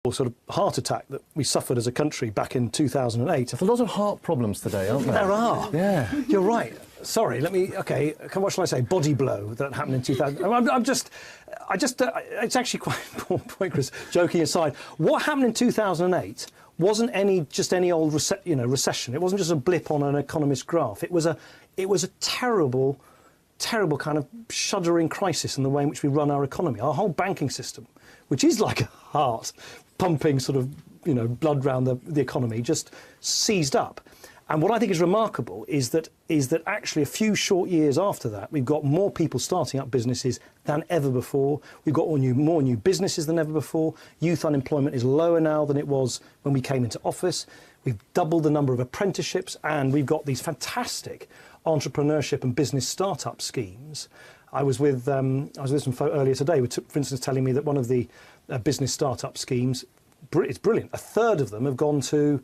sort of heart attack that we suffered as a country back in 2008. There's a lot of heart problems today, aren't there? There are. Yeah. You're right. Sorry, okay, what shall I say? Body blow that happened in 2000. It's actually quite a poor point, Chris, joking aside. What happened in 2008 wasn't just any old recession. It wasn't just a blip on an economist graph. It was a terrible kind of shuddering crisis in the way in which we run our economy. Our whole banking system, which is like a heart pumping sort of, blood around the economy, just seized up. And what I think is remarkable is that actually a few short years after that, we've got more people starting up businesses than ever before. We've got more new businesses than ever before. Youth unemployment is lower now than it was when we came into office. We've doubled the number of apprenticeships, and we've got these fantastic entrepreneurship and business startup schemes. I was with some folk earlier today, for instance, telling me that one of the business startup schemes, it's brilliant. A third of them have gone to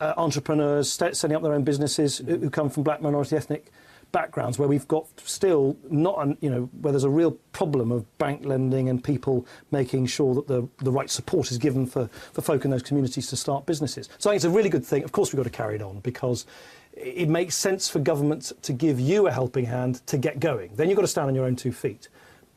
entrepreneurs setting up their own businesses who come from black minority ethnic backgrounds, where we've got still where there's a real problem of bank lending and people making sure that the right support is given for folk in those communities to start businesses. So I think it's a really good thing. Of course, we've got to carry it on because it makes sense for government to give you a helping hand to get going. Then you've got to stand on your own 2 feet.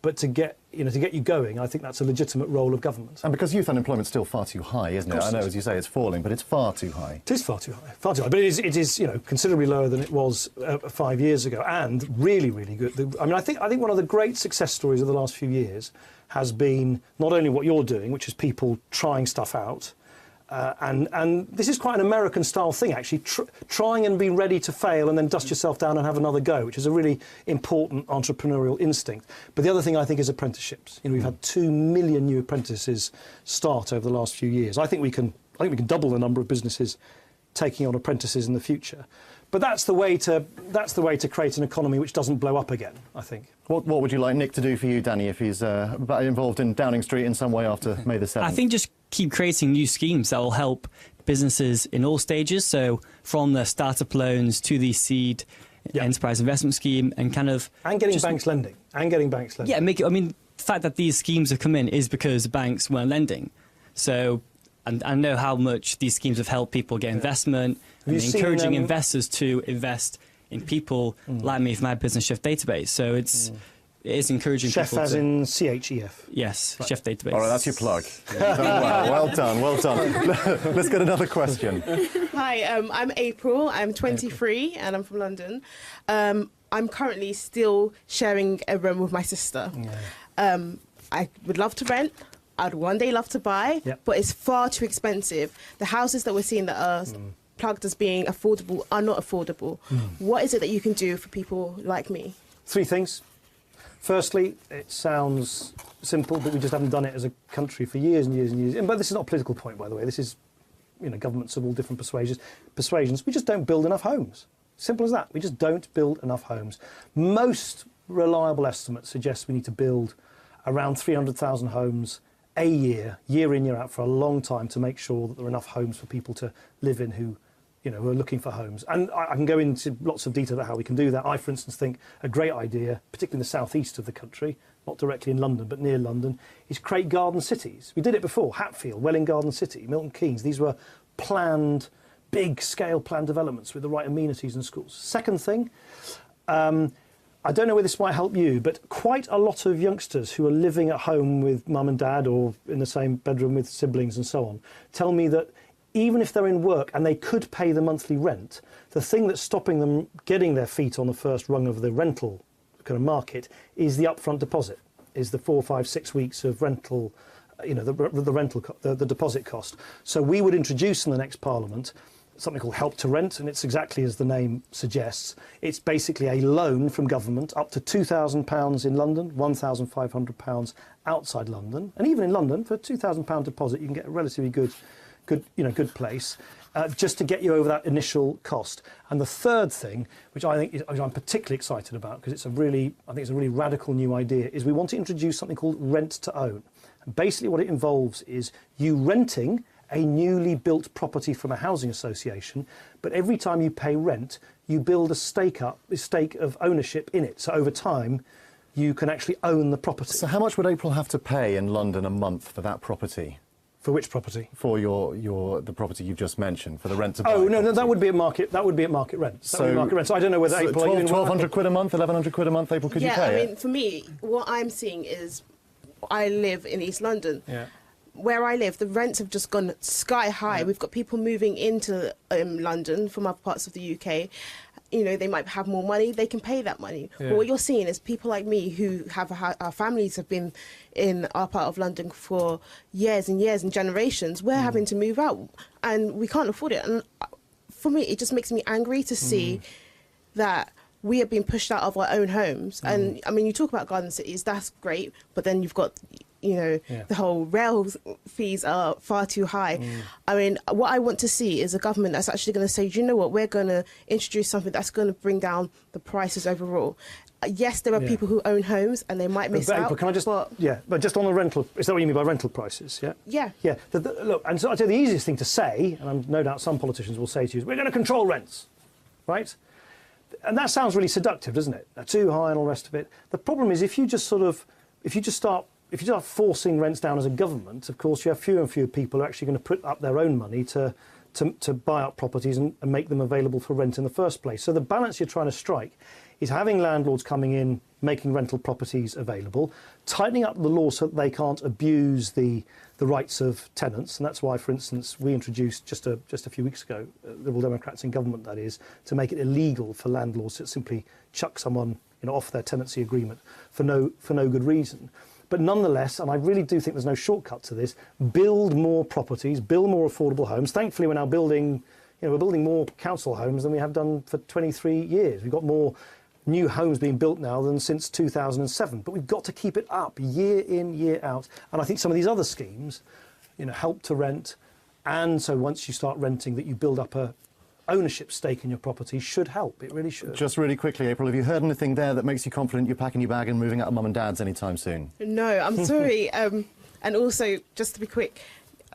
But to get you going, I think that's a legitimate role of government. And because youth unemployment's still far too high, isn't it? I know, as you say, it's falling, but it's far too high. It is far too high, far too high. But it is considerably lower than it was 5 years ago, and really, really good. I mean, I think one of the great success stories of the last few years has been not only what you're doing, which is people trying stuff out. And this is quite an American-style thing, actually, trying and being ready to fail and then dust yourself down and have another go, which is a really important entrepreneurial instinct. But the other thing, I think, is apprenticeships. We've had 2 million new apprentices start over the last few years. I think we can double the number of businesses taking on apprentices in the future. But that's the way to create an economy which doesn't blow up again, I think. What would you like Nick to do for you, Danny, if he's involved in Downing Street in some way after May the 7th? I think just keep creating new schemes that will help businesses in all stages. So from the startup loans to the seed enterprise investment scheme and getting banks lending. Yeah, the fact that these schemes have come in is because banks weren't lending. So, and I know how much these schemes have helped people get investment and encouraging investors to invest in people like me for my Business Chef database. So it is encouraging Chef people as in CHEF? Yes, right. Chef database. All right, that's your plug. Well done. Let's get another question. Hi, I'm April. I'm 23 and I'm from London. I'm currently still sharing a room with my sister. Yeah. I would love to rent. I'd one day love to buy, but it's far too expensive. The houses that we're seeing that are plugged as being affordable are not affordable. What is it that you can do for people like me? 3 things. Firstly, it sounds simple, but we just haven't done it as a country for years and years and years. But this is not a political point, by the way. This is, governments of all different persuasions. We just don't build enough homes. Simple as that. We just don't build enough homes. Most reliable estimates suggest we need to build around 300,000 homes a year in, year out, for a long time to make sure that there are enough homes for people to live in who are looking for homes. And I can go into lots of detail about how we can do that. I, for instance, think a great idea, particularly in the southeast of the country, not directly in London, but near London, is create garden cities. We did it before, Hatfield, Welwyn Garden City, Milton Keynes. These were planned, big-scale planned developments with the right amenities and schools. Second thing, I don't know whether this might help you, but quite a lot of youngsters who are living at home with mum and dad or in the same bedroom with siblings and so on tell me that even if they're in work and they could pay the monthly rent, the thing that's stopping them getting their feet on the first rung of the rental kind of market is the upfront deposit, is the 4, 5, 6 weeks of rental, the deposit cost. So we would introduce in the next Parliament something called Help to Rent, and it's exactly as the name suggests. It's basically a loan from government up to £2,000 in London, £1,500 outside London, and even in London for a £2,000 deposit you can get a relatively good place, just to get you over that initial cost. And the third thing, which I'm particularly excited about because I think it's a really radical new idea, is we want to introduce something called Rent to Own. And basically what it involves is you renting a newly built property from a housing association, but every time you pay rent, you build a stake of ownership in it. So over time, you can actually own the property. So how much would April have to pay in London a month for that property? For which property? For the property you've just mentioned, for the rent to buy. Oh no, property. that would be at market. That would be at market rents. That would be market rents. So I don't know whether April. 1,200 quid a month, 1,100 quid a month. April, could you pay I it? mean, for me, what I'm seeing is, I live in East London. Yeah. Where I live, the rents have just gone sky high. Yeah. We've got people moving into London from other parts of the UK. You know, they might have more money, they can pay that money. Yeah. But what you're seeing is people like me who have our families have been in our part of London for years and years and generations. We're having to move out and we can't afford it. And for me, it just makes me angry to see that we are being pushed out of our own homes. And I mean, you talk about garden cities, that's great, but then you've got, you know, the whole rail fees are far too high. I mean, what I want to see is a government that's actually going to say, you know what, we're going to introduce something that's going to bring down the prices overall. Yes, there are people who own homes and they might miss out. But can I just, but just on the rental, is that what you mean by rental prices? Yeah. Yeah. Yeah. Look, and so I'd say the easiest thing to say, and I'm no doubt some politicians will say to you, is we're going to control rents, right? And that sounds really seductive, doesn't it? They're too high and all the rest of it. The problem is if you just start forcing rents down as a government, of course, you have fewer and fewer people who are actually going to put up their own money to buy up properties and make them available for rent in the first place. So the balance you're trying to strike is having landlords coming in, making rental properties available, tightening up the law so that they can't abuse the rights of tenants. And that's why, for instance, we introduced just a few weeks ago, Liberal Democrats in government, that is, to make it illegal for landlords to simply chuck someone off their tenancy agreement for no good reason. But nonetheless, and I really do think there's no shortcut to this, build more properties, build more affordable homes. Thankfully, we're now building, we're building more council homes than we have done for 23 years. We've got more new homes being built now than since 2007. But we've got to keep it up year in, year out. And I think some of these other schemes, help to rent. And so once you start renting, that you build up a ownership stake in your property should help. It really should. Just really quickly, April, have you heard anything there that makes you confident you're packing your bag and moving out of mum and dad's anytime soon? No, I'm sorry. And also, just to be quick,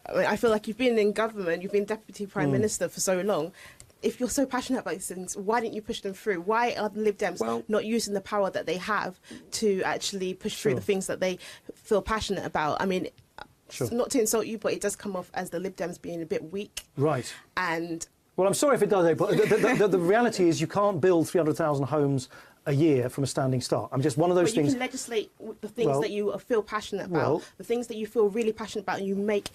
I feel like you've been in government, you've been Deputy Prime Minister for so long. If you're so passionate about these things, why didn't you push them through? Why are the Lib Dems not using the power that they have to actually push through the things that they feel passionate about? I mean, not to insult you, but it does come off as the Lib Dems being a bit weak. Right. And well, I'm sorry if it does, but the reality is you can't build 300,000 homes a year from a standing start. I'm just one of those things. You can legislate the things that you feel passionate about, the things that you feel really passionate about, and you make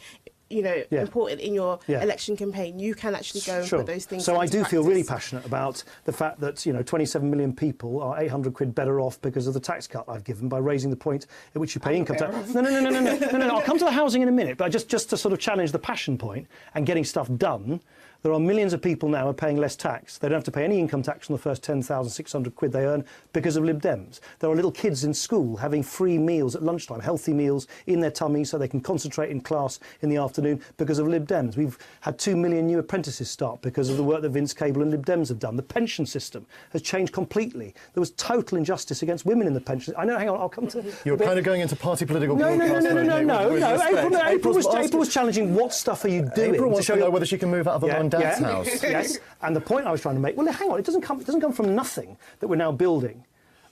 important in your election campaign. You can actually go and put those things So I do practice. feel really passionate about the fact that 27 million people are 800 quid better off because of the tax cut I've given by raising the point at which you pay income tax. No. I'll come to the housing in a minute, but just to sort of challenge the passion point and getting stuff done. There are millions of people now who are paying less tax. They don't have to pay any income tax on the first 10,600 quid they earn because of Lib Dems. There are little kids in school having free meals at lunchtime, healthy meals in their tummies so they can concentrate in class in the afternoon because of Lib Dems. We've had 2 million new apprentices start because of the work that Vince Cable and Lib Dems have done. The pension system has changed completely. There was total injustice against women in the pension. I know, hang on, I'll come to... You're kind of going into party political broadcast. No. April was challenging what stuff are you doing. April wants to know whether she can move out of her mum and dad's house. Yes, and the point I was trying to make, well, hang on, it doesn't come from nothing that we're now building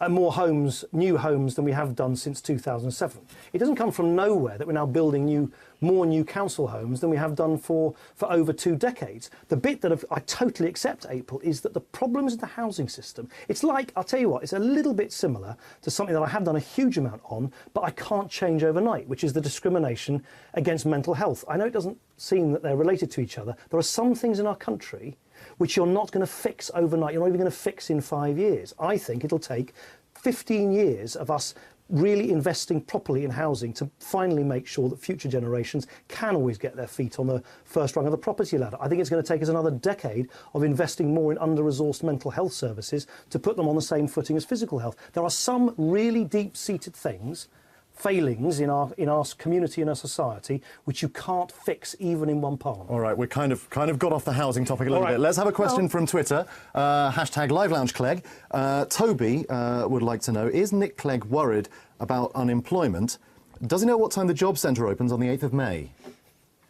more homes, new homes than we have done since 2007. It doesn't come from nowhere that we're now building more new council homes than we have done for over 2 decades. The bit that I totally accept, April, is that the problems in the housing system, it's like, I'll tell you what, it's a little bit similar to something that I have done a huge amount on, but I can't change overnight, which is the discrimination against mental health. I know it doesn't seem that they're related to each other. There are some things in our country which you're not going to fix overnight. You're not even going to fix in 5 years. I think it'll take 15 years of us really investing properly in housing to finally make sure that future generations can always get their feet on the first rung of the property ladder. I think it's going to take us another decade of investing more in under-resourced mental health services to put them on the same footing as physical health. There are some really deep-seated failings in our community and our society, which you can't fix even in one parliament. All right, we kind of got off the housing topic a little bit. Let's have a question from Twitter. Hashtag #LiveLoungeClegg. Toby would like to know, is Nick Clegg worried about unemployment? Does he know what time the job centre opens on the 8th of May?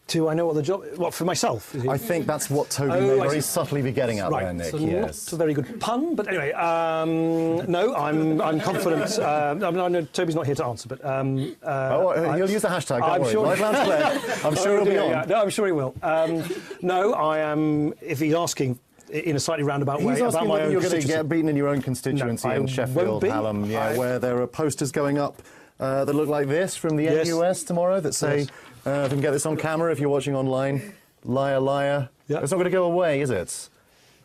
Do I know what the job? What, for myself? I think that's what Toby may very subtly be getting at there, Nick. So yes. not a very good pun, but anyway, no, I'm confident. I know Toby's not here to answer, but he'll use the hashtag. Don't worry. Sure. Live Lounge Clegg. I'm sure he'll be on. Yeah. No, I'm sure he will. No, I am. If he's asking in a slightly roundabout way about my own you're going to get beaten in your own constituency in Sheffield, Hallam, where there are posters going up that look like this from the NUS tomorrow that say, if we can get this on camera, if you're watching online, liar, liar. Yep. It's not going to go away, is it?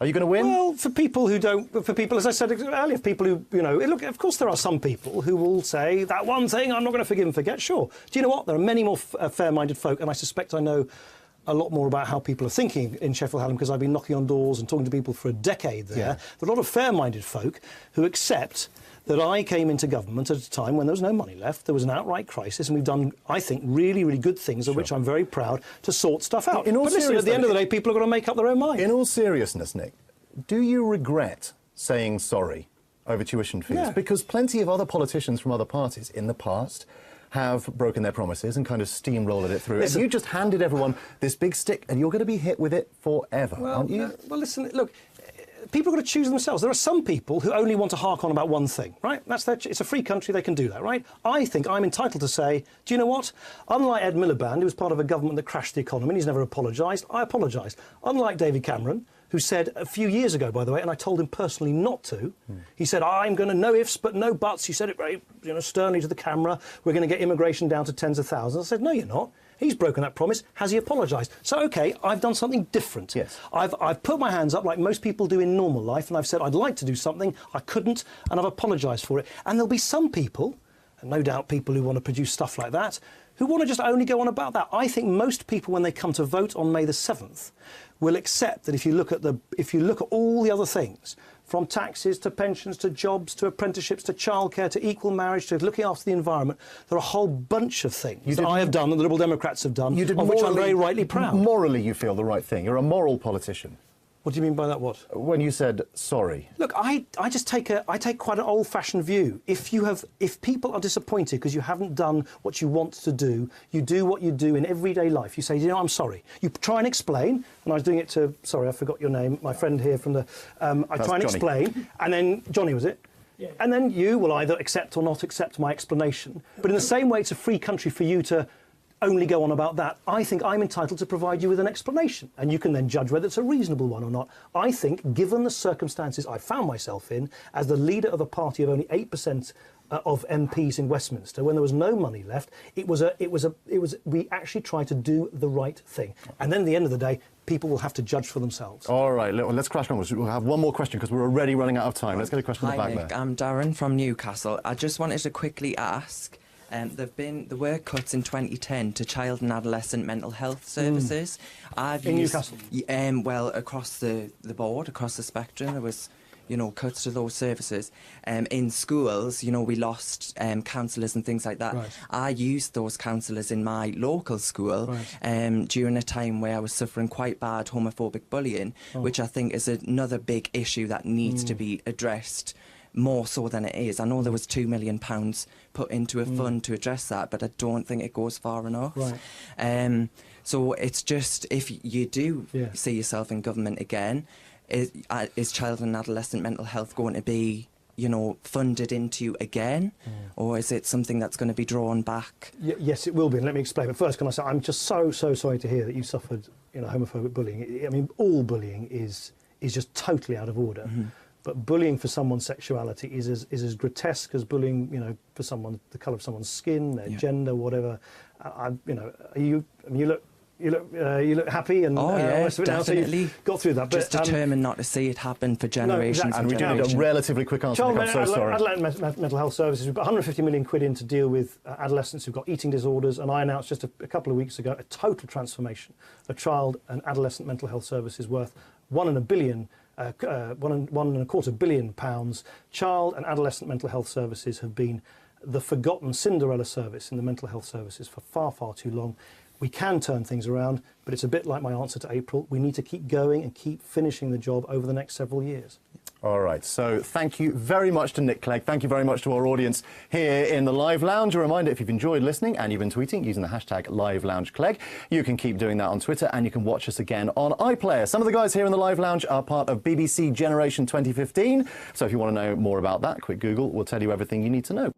Are you going to win? Well, for people who don't, for people, as I said earlier, people who, look, of course there are some people who will say, that one thing I'm not going to forgive and forget. Sure. Do you know what? There are many more fair-minded folk, and I suspect I know a lot more about how people are thinking in Sheffield Hallam because I've been knocking on doors and talking to people for a decade there. Yeah. There are a lot of fair-minded folk who accept that I came into government at a time when there was no money left, there was an outright crisis, and we've done, I think, really, really good things, of which I'm very proud, to sort stuff out. But listen, at the end of the day, people are going to make up their own mind. In all seriousness, Nick, do you regret saying sorry over tuition fees? Yeah. Because plenty of other politicians from other parties in the past have broken their promises and kind of steamrolled it through. Listen, and you just handed everyone this big stick, and you're going to be hit with it forever, aren't you? Well, listen, look, people are going to choose themselves. There are some people who only want to hark on about one thing, right? It's a free country, they can do that, right? I think I'm entitled to say, do you know what? Unlike Ed Miliband, who was part of a government that crashed the economy, and he's never apologised, I apologised. Unlike David Cameron, who said a few years ago, by the way, and I told him personally not to, he said, I'm going to no ifs but no buts. He said it very sternly to the camera. We're going to get immigration down to tens of thousands. I said, no, you're not. He's broken that promise. Has he apologised? So, OK, I've done something different. Yes. I've put my hands up like most people do in normal life, and I've said I'd like to do something, I couldn't, and I've apologised for it. And there'll be some people, and no doubt people who want to produce stuff like that, who want to just only go on about that. I think most people, when they come to vote on May the 7th, will accept that if you look at all the other things, from taxes to pensions to jobs to apprenticeships to childcare to equal marriage to looking after the environment, there are a whole bunch of things that I have done and the Liberal Democrats have done, of which I'm very rightly proud. Morally, you feel the right thing. You're a moral politician. What do you mean by that? What? When you said sorry. Look, I take quite an old-fashioned view. If people are disappointed because you haven't done what you want to do, you do what you do in everyday life. You say, I'm sorry. You try and explain, and I was doing it to, sorry, I forgot your name, my friend here from the, I try and explain, and then, Johnny, was it? Yeah. And then you will either accept or not accept my explanation. But in the same way, it's a free country for you to only go on about that. I think I'm entitled to provide you with an explanation, and you can then judge whether it's a reasonable one or not. I think, given the circumstances I found myself in, as the leader of a party of only 8% of MPs in Westminster, when there was no money left, we actually tried to do the right thing. And then at the end of the day, people will have to judge for themselves. All right, let's crash on. We'll have one more question because we're already running out of time. Let's get a question in the back Nick, there. I'm Darren from Newcastle. I just wanted to quickly ask, there were cuts in 2010 to child and adolescent mental health services. In Newcastle? Well, across the board, across the spectrum, there was, cuts to those services. In schools, we lost counsellors and things like that. Right. I used those counsellors in my local school during a time where I was suffering quite bad homophobic bullying, which I think is another big issue that needs to be addressed more so than it is. I know there was £2 million put into a fund to address that, but I don't think it goes far enough. Right. So it's just, if you do see yourself in government again, is child and adolescent mental health going to be, funded into again? Or is it something that's going to be drawn back? Yes, it will be, and let me explain. But first, can I say, I'm just so sorry to hear that you suffered, homophobic bullying. I mean, all bullying is just totally out of order. But bullying for someone's sexuality is as grotesque as bullying, for someone, the colour of someone's skin, their gender, whatever. You look happy and definitely. So you got through that. But, just determined not to see it happen for generations. And we do need a relatively quick answer. I'm so sorry. Adolescent mental health services. We've got 150 million quid in to deal with adolescents who've got eating disorders, and I announced just a couple of weeks ago a total transformation of child and adolescent mental health services worth £1.25 billion. Child and adolescent mental health services have been the forgotten Cinderella service in the mental health services for far, far too long. We can turn things around, but it's a bit like my answer to April. We need to keep going and keep finishing the job over the next several years. All right, so thank you very much to Nick Clegg. Thank you very much to our audience here in the Live Lounge. A reminder, if you've enjoyed listening and you've been tweeting using the hashtag #LiveLoungeClegg, you can keep doing that on Twitter and you can watch us again on iPlayer. Some of the guys here in the Live Lounge are part of BBC Generation 2015, so if you want to know more about that, quick Google will tell you everything you need to know.